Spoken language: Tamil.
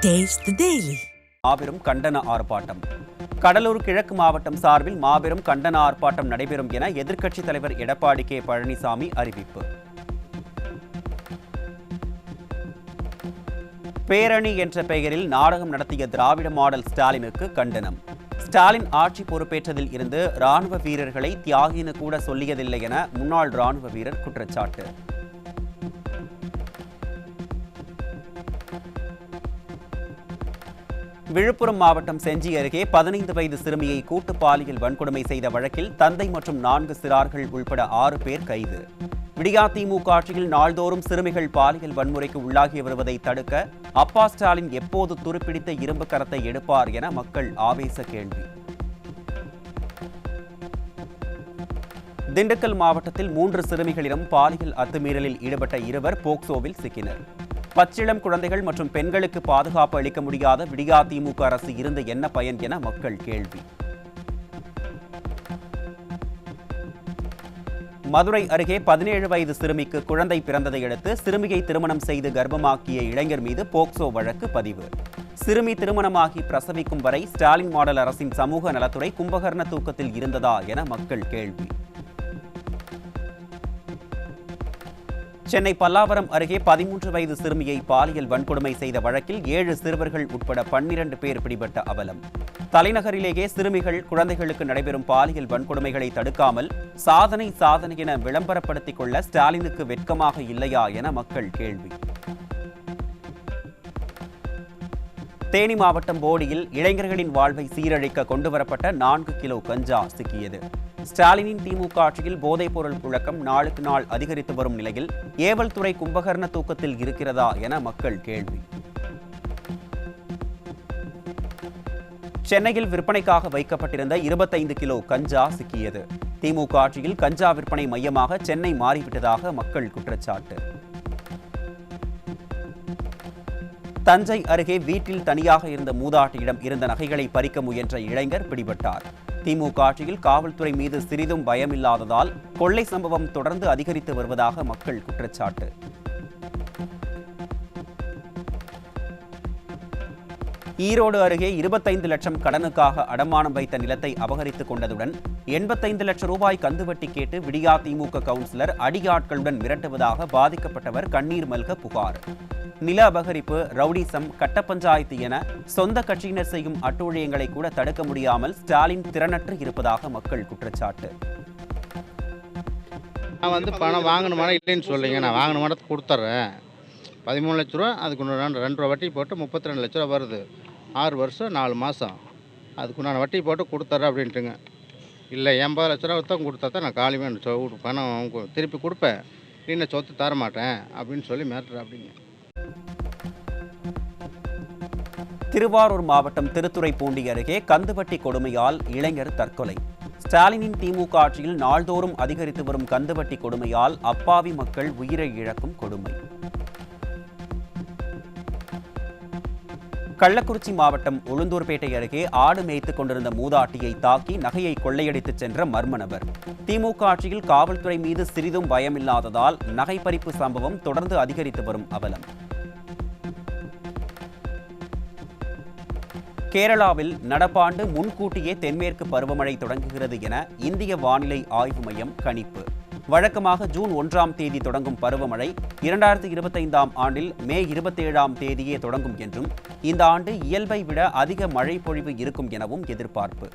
Taste the Daily. மாபெரும் கண்டன ஆர்ப்பாட்டம். கடலூர் கிழக்கு மாவட்டம் சார்பில் மாபெரும் கண்டன ஆர்ப்பாட்டம் நடைபெறும் என எதிர்க்கட்சித் தலைவர் எடப்பாடி கே பழனிசாமி அறிவிப்பு. பேரணி என்ற பெயரில் நாடகம் நடத்திய திராவிட மாடல் ஸ்டாலினுக்கு கண்டனம். ஸ்டாலின் ஆட்சி பொறுப்பேற்றதில் இருந்து ராணுவ வீரர்களை தியாகின்னு கூட சொல்லியதில்லை என முன்னாள் ராணுவ வீரர் குற்றச்சாட்டு. விழுப்புரம் மாவட்டம் செஞ்சி அருகே 15 வயது சிறுமியை கூட்டு பாலியல் வன்கொடுமை செய்த வழக்கில் தந்தை மற்றும் 4 சிறார்கள் உள்பட 6 பேர் கைது. விடியா திமுக ஆட்சியில் நாள்தோறும் சிறுமிகள் பாலியல் வன்முறைக்கு உள்ளாகி வருவதை தடுக்க அப்பா ஸ்டாலின் எப்போது துருப்பிடித்த இரும்பு கரத்தை எடுப்பார் என மக்கள் ஆவேச கேள்வி. திண்டுக்கல் மாவட்டத்தில் 3 சிறுமிகளிடம் பாலியல் அத்துமீறலில் ஈடுபட்ட 2 போக்சோவில் சிக்கினர். பச்சிளம் குழந்தைகள் மற்றும் பெண்களுக்கு பாதுகாப்பு அளிக்க முடியாத விடியா திமுக அரசு இருந்து என்ன பயன் என மக்கள் கேள்வி. மதுரை அருகே 17 வயது சிறுமிக்கு குழந்தை பிறந்ததை அடுத்து சிறுமியை திருமணம் செய்து கர்ப்பமாக்கிய இளைஞர் மீது போக்சோ வழக்கு பதிவு. சிறுமி திருமணமாகி பிரசவிக்கும் வரை ஸ்டாலின் மாடல் அரசின் சமூக நலத்துறை கும்பகர்ண தூக்கத்தில் இருந்ததா என மக்கள் கேள்வி. சென்னை பல்லாவரம் அருகே 13 வயது சிறுமியை பாலியல் வன்கொடுமை செய்த வழக்கில் 7 சிறுவர்கள் உட்பட 12 பேர் பிடிபட்ட அவலம். தலைநகரிலேயே சிறுமிகள் குழந்தைகளுக்கு நடைபெறும் பாலியல் வன்கொடுமைகளை தடுக்காமல் சாதனை என விளம்பரப்படுத்திக் கொள்ள ஸ்டாலினுக்கு வெட்கமாக இல்லையா என மக்கள் கேள்வி. தேனி மாவட்டம் போடியில் இளைஞர்களின் வாழ்வை சீரழிக்க கொண்டுவரப்பட்ட 4 கிலோ கஞ்சா சிக்கியது. ஸ்டாலினின் திமுக ஆட்சியில் போதைப் பொருள் புழக்கம் நாளுக்கு நாள் அதிகரித்து வரும் நிலையில் ஏவல் துறை கும்பகர்ண தூக்கத்தில் இருக்கிறதா என மக்கள் கேள்வி. சென்னையில் விற்பனைக்காக வைக்கப்பட்டிருந்த 25 கிலோ கஞ்சா சிக்கியது. திமுக ஆட்சியில் கஞ்சா விற்பனை மையமாக சென்னை மாறிவிட்டதாக மக்கள் குற்றச்சாட்டு. தஞ்சை அருகே வீட்டில் தனியாக இருந்த மூதாட்டியிடம் இருந்த நகைகளை பறிக்க முயன்ற இளைஞர் பிடிபட்டார். திமுக ஆட்சியில் காவல்துறை மீது சிறிதும் பயமில்லாததால் கொள்ளை சம்பவம் தொடர்ந்து அதிகரித்து வருவதாக மக்கள் குற்றச்சாட்டு. ஈரோடு அருகே 25 லட்சம் கடனுக்காக அடமானம் வைத்த நிலத்தை அபகரித்துக் கொண்டதுடன் 85 லட்சம் ரூபாய் கந்துவட்டி கேட்டு விடியா திமுக கவுன்சிலர் அடியாட்களுடன் மிரட்டுவதாக பாதிக்கப்பட்டவர் கண்ணீர் மல்க புகார். நில அபகரிப்பு, ரவுடிசம், கட்ட பஞ்சாயத்து என சொந்த கட்சியினர் செய்யும் அட்டூழியங்களை கூட தடுக்க முடியாமல் ஸ்டாலின் திறனற்று இருப்பதாக மக்கள் குற்றச்சாட்டு. நான் பணம் வாங்கணுமான இல்லைன்னு சொல்லிங்க, நான் வாங்கணுமான கொடுத்துட்றேன். 13 லட்ச ரூபா, அதுக்கு 2 ரூபா வட்டி போட்டு 32 லட்ச ரூபா வருது. 6 வருஷம் 4 மாதம் அதுக்கு நான் வட்டி போட்டு கொடுத்துட்றேன் அப்படின்ட்டுங்க. இல்லை 80 லட்ச ரூபா தான் கொடுத்தா தான் நான் காலிமே பணம் திருப்பி கொடுப்பேன், இன்னும் சொத்து தர மாட்டேன் அப்படின்னு சொல்லி மிரட்டுறேன் அப்படிங்க. திருவாரூர் மாவட்டம் திருத்துறைப்பூண்டி அருகே கந்துவட்டி கொடுமையால் இளைஞர் தற்கொலை. ஸ்டாலினின் திமுக ஆட்சியில் நாள்தோறும் அதிகரித்து வரும் கந்துவட்டி கொடுமையால் அப்பாவி மக்கள் உயிரை இழக்கும் கொடுமை. கள்ளக்குறிச்சி மாவட்டம் உளுந்தூர்பேட்டை அருகே ஆடு மேய்த்துக் கொண்டிருந்த மூதாட்டியை தாக்கி நகையை கொள்ளையடித்துச் சென்ற மர்ம நபர். திமுக ஆட்சியில் காவல்துறை மீது சிறிதும் பயமில்லாததால் நகை பறிப்பு சம்பவம் தொடர்ந்து அதிகரித்து வரும் அவலம். கேரளாவில் நடப்பாண்டு முன்கூட்டியே தென்மேற்கு பருவமழை தொடங்குகிறது என இந்திய வானிலை ஆய்வு மையம் கணிப்பு. வழக்கமாக ஜூன் 1ஆம் தேதி தொடங்கும் பருவமழை 2025ஆம் ஆண்டில் மே 27ஆம் தேதியே தொடங்கும் என்றும் இந்த ஆண்டு இயல்பை விட அதிக மழை பொழிவு இருக்கும் எனவும் எதிர்பார்ப்பு.